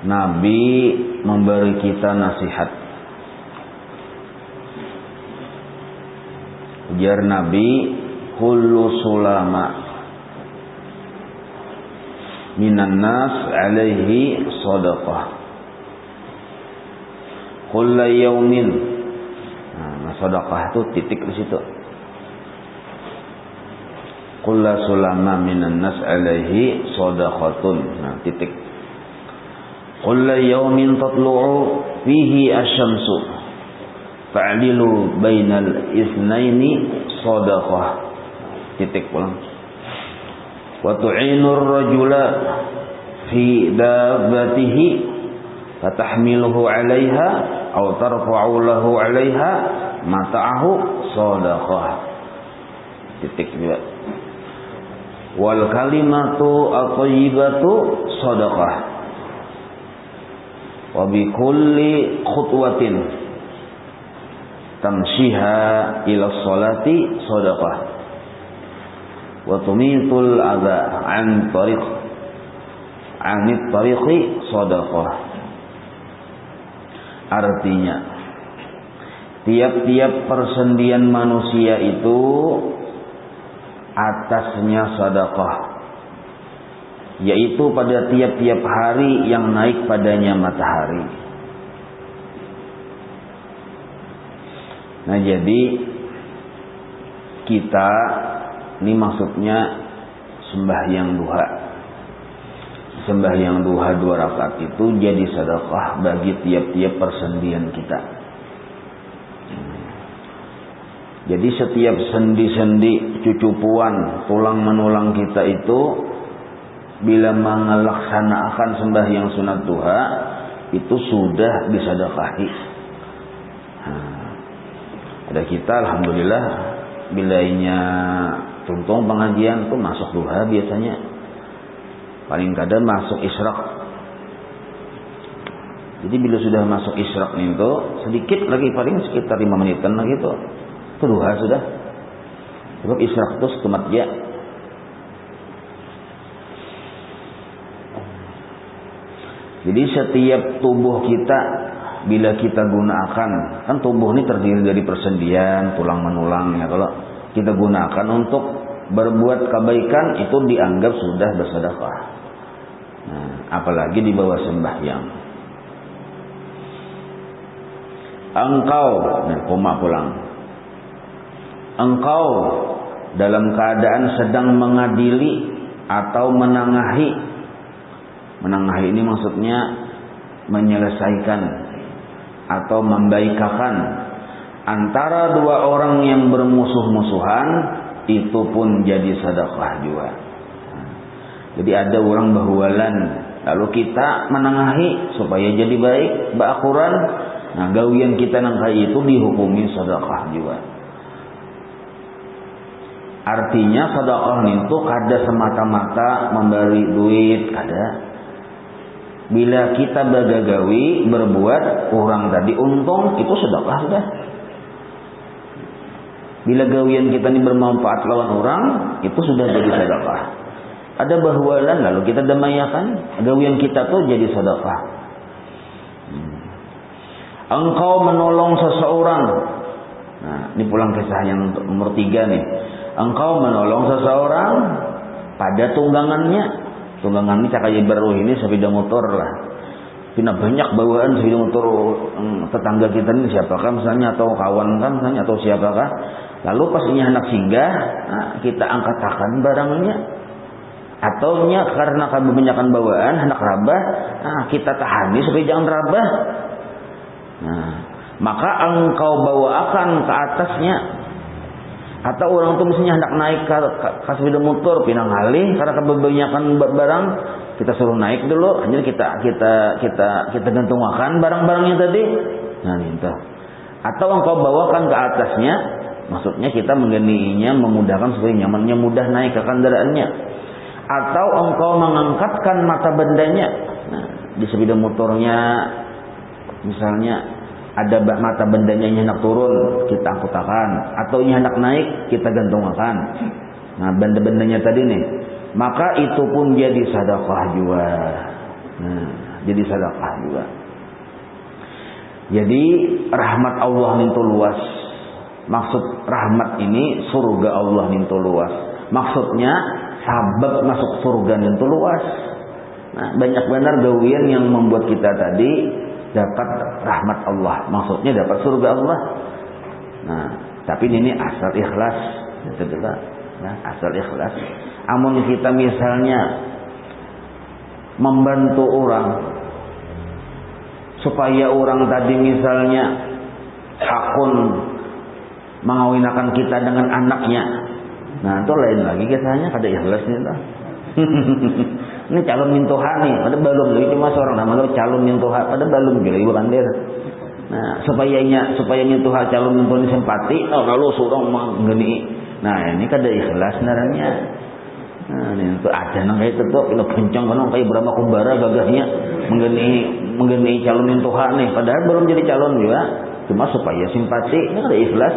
Nabi memberi kita nasihat. Ujar Nabi, kullu sulama minan nas alaihi sadaqah kulla yaumin. Nah, sedekah itu titik di situ. Kulla sulama minan nas alaihi sadaqatun. Nah, titik. Kulla yaumin tatlu'u fihi asy-syamsu fa'dilu bainal itsnaini sadaqah. Titik pulang. Wa tu'inur rajula fi dabbatihi fatahmiluhu 'alaiha aw tarfa'u lahu 'alaiha mata'ahu shadaqah. Titik juga. Wal kalimatu at-thayyibatu shadaqah. Wa bi kulli khutwatin tamshiha ila sholati shadaqah. Wa tumitul adza an tariqi shadaqah. Artinya, tiap-tiap persendian manusia itu atasnya sedekah, yaitu pada tiap-tiap hari yang naik padanya matahari. Nah, jadi kita ini maksudnya sembahyang duha. Sembahyang duha 2 rakaat itu jadi sedekah bagi tiap-tiap persendian kita. Jadi setiap sendi-sendi, cucupuan, tulang menulang kita itu bila melaksanakan sembahyang sunat duha itu sudah disedekahi. Ada kita alhamdulillah bilainya tuntung pengajian tuh masuk duha biasanya. Paling kadang masuk isyraq. Jadi bila sudah masuk isyraq itu sedikit lagi, paling sekitar 5 menitan lagi tuh. Itu duha sudah. Sebab isyraq itu setemat ya. Jadi setiap tubuh kita bila kita gunakan, kan tubuh ini terdiri dari persendian, tulang menulang ya. Kalau kita gunakan untuk berbuat kebaikan itu dianggap sudah bersedekah. Nah, apalagi di bawah sembahyang. Engkau, nah, koma pulang. Engkau dalam keadaan sedang mengadili atau menengahi. Menengahi ini maksudnya menyelesaikan atau membaikakan antara 2 orang yang bermusuh-musuhan, itu pun jadi sedekah juga. Jadi ada orang bahualan, lalu kita menengahi supaya jadi baik, baakuran. Nah, gawian kita nangkai itu dihukumi sedekah juga. Artinya sedekah itu kada semata-mata memberi duit, kada. Bila kita bagagawi berbuat orang tadi untung, itu sedekah sudah. Bila gawian kita ini bermanfaat lawan orang, itu sudah jadi sedekah. Ada bahwalan lalu kita damayakan, gawian kita tuh jadi sedekah. Engkau menolong seseorang. Nah, ini pulang kisah yang nomor 3 nih. Engkau menolong seseorang pada tunggangannya. Tunggangan ini cakaya baru ini sepeda motor lah. Pina banyak bawaan sepeda motor tetangga kita ini siapakah misalnya, atau kawan kan misalnya, atau siapakah. Lalu pas ini hendak singgah, nah, kita angkatakan barangnya. Atau nya karena kebanyakan bawaan hendak rabah, nah, kita tahani supaya jangan rabah. Nah, maka engkau bawakan ke atasnya. Atau orang itu misalnya hendak naik ke sepeda motor pinang ngalih karena kebanyakan barang, kita suruh naik dulu, jadi kita gantungkan barang-barangnya tadi. Nah, itu. Atau engkau bawakan ke atasnya, maksudnya kita mengganinya, memudahkan supaya nyamannya, mudah naik ke kendaraannya. Atau engkau mengangkatkan mata bendanya. Nah, di sepeda motornya misalnya ada mata bendanya yang hendak turun, kita angkutakan. Atau yang hendak naik, kita gantungkan. Nah, benda-bendanya tadi nih. Maka itu pun jadi sedekah juga. Nah, jadi sedekah juga. Jadi rahmat Allah nintu luas. Maksud rahmat ini surga Allah nintu luas. Maksudnya sabab masuk surga nintu luas. Nah, banyak benar gawian yang membuat kita tadi dapat rahmat Allah. Maksudnya dapat surga Allah. Nah, tapi ini asal ikhlas. Nah, asal ikhlas. Amun kita misalnya membantu orang supaya orang tadi misalnya hakun mengawinkan kita dengan anaknya, nah itu lain lagi kisahnya, kada ikhlas nih lah. Ini calon mintuha nih, pada belum lagi cuma seorang nama calon mintuha, pada belum juga ibu kandir. Nah supaya mintuha calon mintuha simpati, oh lalu surong menggeni. Nah ini kada ikhlas sebenarnya. Nah ini itu ada nang kayak itu kalau kencang kan kayak berapa kumbara gagahnya menggeni calon mintuha nih, padahal belum jadi calon juga, cuma supaya simpati, ini kada ikhlas.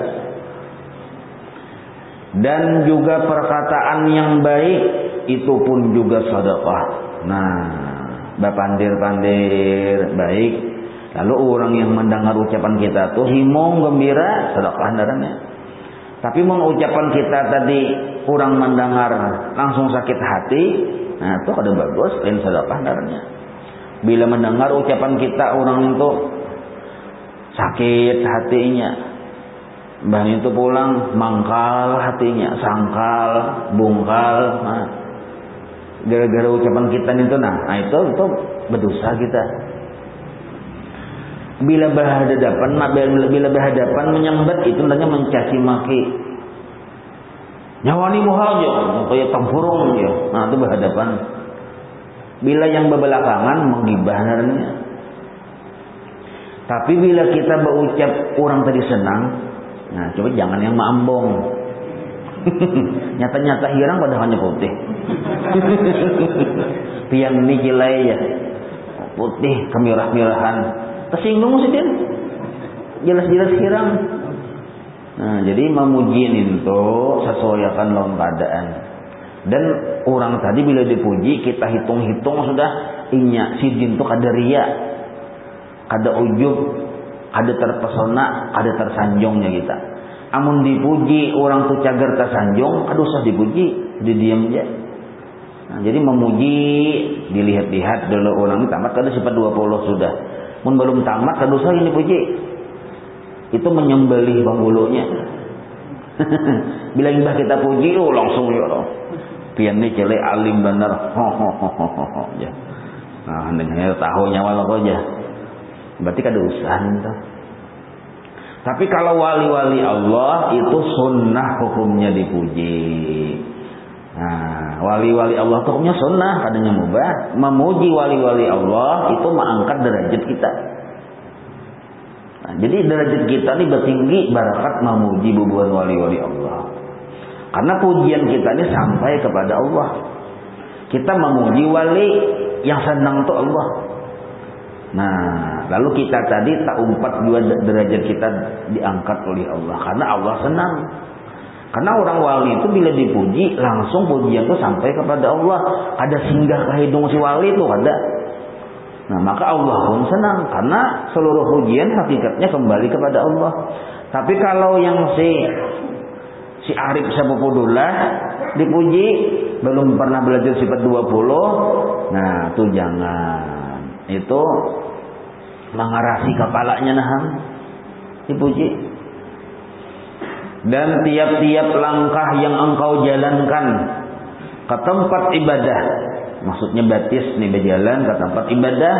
Dan juga perkataan yang baik itu pun juga sedekah. Nah, bapandir-pandir baik. Lalu orang yang mendengar ucapan kita tuh himong gembira, sedekah darahnya. Tapi mau ucapan kita tadi orang mendengar langsung sakit hati, nah itu kada bagus, lain sedekah darahnya. Bila mendengar ucapan kita orang itu sakit hatinya, bah itu pulang mangkal hatinya, sangkal, bungkal, nah, gara-gara ucapan kita itu, nah itu berdosa kita. Bila berhadapan menyambat itu namanya mencaci maki. Nyawani muhajo, kayak tempurung ya. Nah itu berhadapan. Bila yang berbelakangan menggibah naranya. Tapi bila kita berucap orang tadi senang, nah coba jangan yang maambong. Nyata-nyata hirang padahal hanya putih. Pian ini kilai ya. Putih kemirah-mirahan. Tersinggung sih dia. Jelas-jelas hirang. Nah, jadi memuji itu sesuaikan lawan keadaan. Dan orang tadi bila dipuji kita hitung-hitung sudah inya sidin itu kada ria, kada ujub, kada terpesona, kada tersanjungnya kita. Amun dipuji orang tu cagar tersanjung, kada usah dipuji, didiam aja. Nah, jadi memuji dilihat-lihat dulu orang ini tamat kada sifat 20 sudah. Mun belum tamat kada usah ini puji. Itu menyembelih bangulunya. Bila imbah kita puji langsung ya Allah. Pian ni celek alim benar. Ya. Nah, dengan tahu nyawa lo aja. Berarti kada usah itu. Tapi kalau wali-wali Allah itu sunnah hukumnya dipuji. Nah, wali-wali Allah itu hukumnya sunnah, kadangnya mubah. Memuji wali-wali Allah itu mengangkat derajat kita. Nah, jadi derajat kita ini bertinggi barakat memuji bubuhan wali-wali Allah. Karena pujian kita ini sampai kepada Allah. Kita memuji wali yang senang itu Allah. Nah, lalu kita tadi tak umpat dua derajat kita diangkat oleh Allah. Karena Allah senang. Karena orang wali itu bila dipuji langsung pujian itu sampai kepada Allah. Ada singgah ke hidung si wali itu ada. Nah maka Allah pun senang karena seluruh pujian hakikatnya kembali kepada Allah. Tapi kalau yang si Arif Sabukudullah dipuji belum pernah belajar sifat 20, nah itu jangan. Itu mengarasi kepalanya naham dipuji. Dan tiap-tiap langkah yang engkau jalankan ke tempat ibadah, maksudnya batis nih berjalan ke tempat ibadah.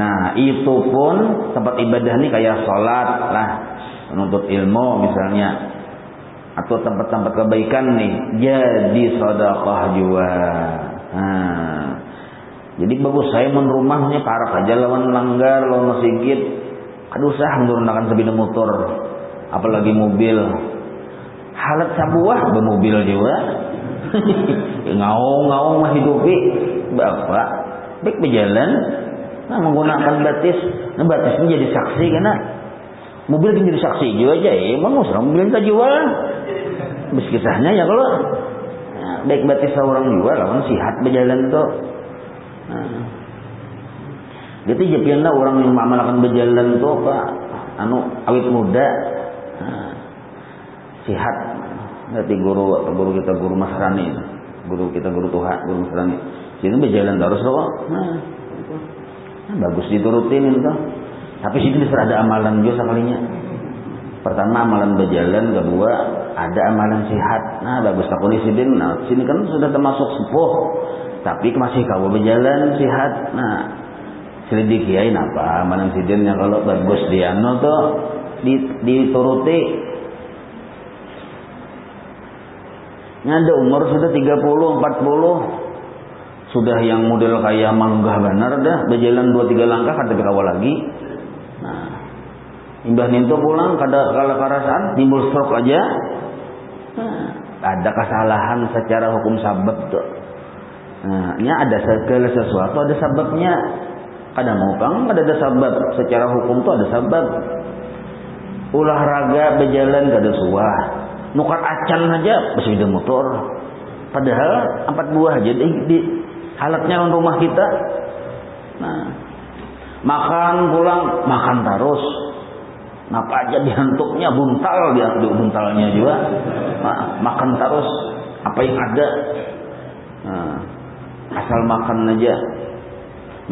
Nah itu pun tempat ibadah nih kayak sholat lah, menuntut ilmu misalnya, atau tempat-tempat kebaikan nih jadi sedekah juga. Nah, jadi bagus saya rumahnya parak aja lawan langgar lawan masjid, aduh usah menggunakan sebida motor, apalagi mobil. Halat sabuah bermobil juga. Ngaung-ngaung mah hidupi bapak baik berjalan, nah menggunakan batis. Nah batis ini jadi saksi karena mobil ini jadi saksi juga aja. Emang usah mobil kita jual. Bis kisahnya ya kalau nah, baik batis seorang juga lawan sihat berjalan tuh. Nah, Gitu jepianna orang yang mengamalkan berjalan tuh Pak anu awit muda. Nah, sihat. Nanti guru kita guru Masrani. Guru kita guru Tuhan, guru Masrani. Sini berjalan terus loh. Nah, bagus diturutin itu. Tapi sini ada amalan juga sekalinya. Pertama amalan berjalan, kedua ada amalan sihat. Nah, bagus takuni sidin. Nah, sini kan sudah termasuk sepuh. Tapi masih kau berjalan sihat. Nah, selidikiain apa amalan sidinnya kalau bagus dia tuh dituruti. Ada umur sudah 30, 40. Sudah yang model kayak manggah benar dah berjalan 2-3 langkah kan tapi kawal lagi. Nah, imbah ninto pulang kada kala karasaan timbul stroke aja. Nah, ada kesalahan secara hukum sabab tuh. Nah, ini ada segala sesuatu ada sebabnya. Kadang ngopang ada sebab secara hukum tuh ada sebab. Olahraga berjalan kada suah. Nukar acan aja sepeda motor. Padahal 4 buah aja di halatnya rumah kita. Nah, makan pulang makan terus. Napa aja dihantuknya buntal dia buntalnya juga. Nah, makan terus apa yang ada. Nah, asal makan aja.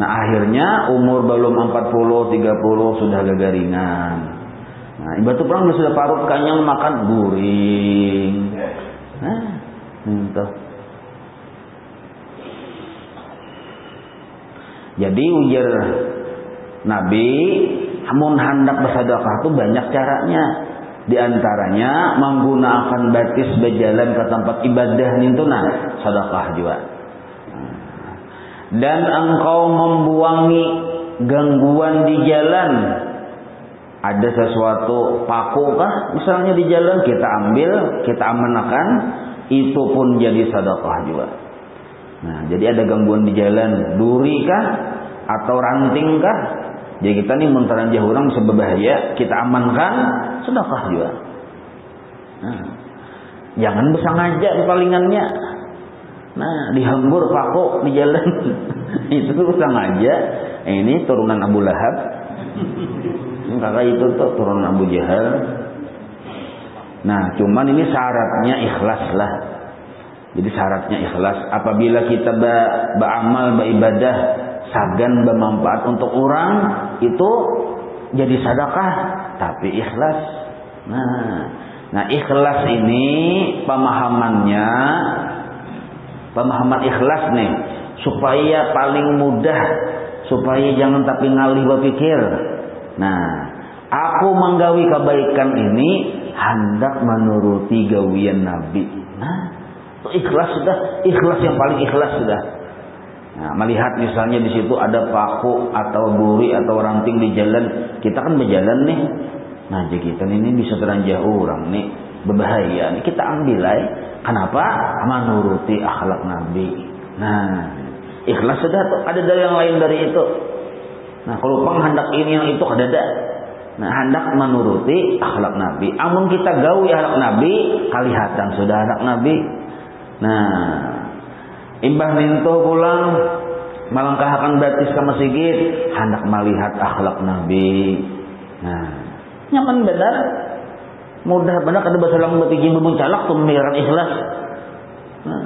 Nah, akhirnya umur belum 40, 30 sudah gagaringan. Nah, ibarat perang dia sudah parut kanyang makan guring. Nah, itu. Jadi ujar Nabi, mun hendak bersedekah itu banyak caranya. Di antaranya menggunakan batis berjalan ke tempat ibadah itu nah, sedekah juga. Dan engkau membuangi gangguan di jalan. Ada sesuatu paku kah misalnya di jalan kita ambil, kita amanahkan, itu pun jadi sedekah juga. Nah, jadi ada gangguan di jalan, duri kah atau ranting kah? Jadi kita nih muntaran jauh orang bisa berbahaya, kita amankan, sedekah juga. Nah, jangan bersengaja palingannya. Nah, dihambur paku di jalan. Itu sengaja. Ini turunan Abu Lahab. Kakak itu tuh turunan Abu Jahal. Nah, cuman ini syaratnya ikhlas lah. Jadi syaratnya ikhlas. Apabila kita beramal, beribadah, sagan bermanfaat untuk orang, itu jadi sedekah, tapi ikhlas. Nah ikhlas ini pemahamannya, pemahaman ikhlas nih, supaya paling mudah, supaya jangan tapi ngalih berpikir. Nah, aku menggawi kebaikan ini hendak menuruti gawian Nabi. Nah, itu ikhlas sudah, ikhlas yang paling ikhlas sudah. Nah, melihat misalnya di situ ada paku atau duri atau ranting di jalan, kita kan berjalan nih. Nah, jadi kita ini bisa teranjah orang nih, berbahaya nih, kita ambil aja. Kenapa? Menuruti akhlak Nabi. Nah, ikhlas sudah tuh, ada dari yang lain dari itu. Nah, kalau penghendak ini yang itu kada ada. Nah, hendak menuruti akhlak Nabi. Amun kita gawi akhlak Nabi, kelihatan sudah akhlak Nabi. Nah, imbah minto pulang melangkahkan batis ke masjid, hendak melihat akhlak Nabi. Nah, nyaman benar, mudah benar kada basalang betijing bemuncalak tuh memikiran ikhlas. Nah,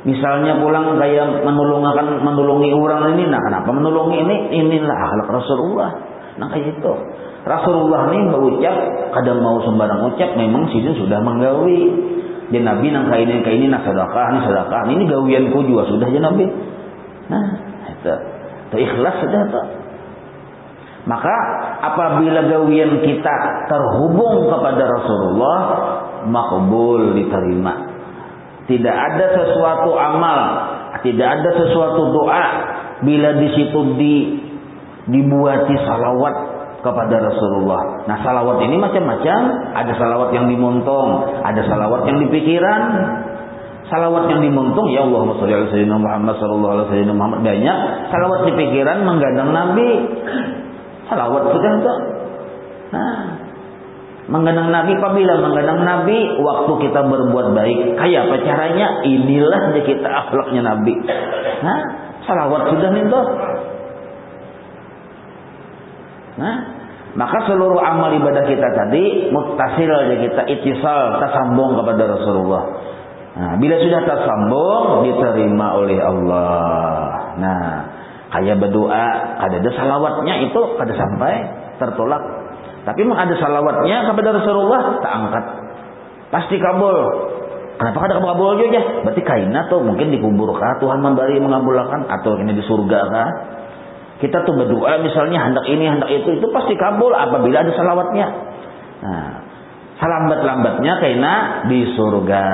misalnya pulang kayak menolongi orang ini, nah kenapa menolongi ini? Inilah akhlak Rasulullah. Nah kayak itu. Rasulullah ini berucap, kadang mau sembarang ucap, memang sini sudah menggawi. Jadi Nabi nang kaini nak sedekah, ini gawianku juga sudah ya Nabi. Nah, itu ikhlas sudah tuh. Maka apabila gawian kita terhubung kepada Rasulullah, makbul, diterima. Tidak ada sesuatu amal, tidak ada sesuatu doa bila di situ dibuati salawat kepada Rasulullah. Nah, salawat ini macam-macam. Ada salawat yang dimuntung, ada salawat yang di pikiran. Salawat yang dimuntung, ya Allahumma sholli ala sayyidina Muhammad sallallahu alaihi wasallam Muhammad, banyak. Salawat di pikiran menggadang Nabi. Salawat sudah tuh. Nah, menggadang Nabi, apabila menggadang Nabi waktu kita berbuat baik, kayak apa caranya? Inilah dia kita akhlaknya Nabi. Nah, salawat sudah nih tuh. Nah, maka seluruh amal ibadah kita tadi muttasil aja, kita ittisal, tersambung kepada Rasulullah. Nah, bila sudah tersambung diterima oleh Allah. Nah, kayak berdoa, ada salawatnya itu kada sampai tertolak. Tapi memang ada salawatnya kepada Rasulullah, tak angkat. Pasti kabul. Kenapa kada kabul aja? Berarti kaina tuh mungkin dikubur kah, Tuhan memberi mengabulkan, atau ini di surga kah? Kita tuh berdoa misalnya hendak ini hendak itu pasti kabul apabila ada salawatnya. Nah, salambat-lambatnya kaina di surga.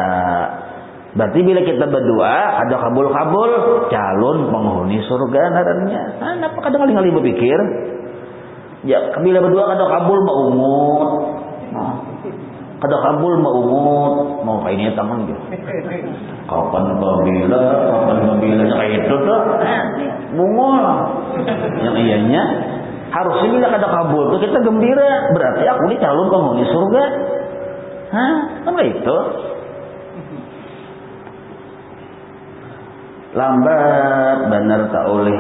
Berarti bila kita berdoa ada kabul-kabul, calon penghuni surga narannya. Nah, kenapa kadang-kadang berpikir? Ya, bila berdoa kada kabul mau umut. Nah, kada kabul mau umut, mau kayak ini tangan gitu. Kapan bila kayak itu tuh bungul. Yang iyanya harusnya bila kada kabul tuh kita gembira, berarti aku ini calon penghuni surga. Hah, kan itu. Lambat benar tak oleh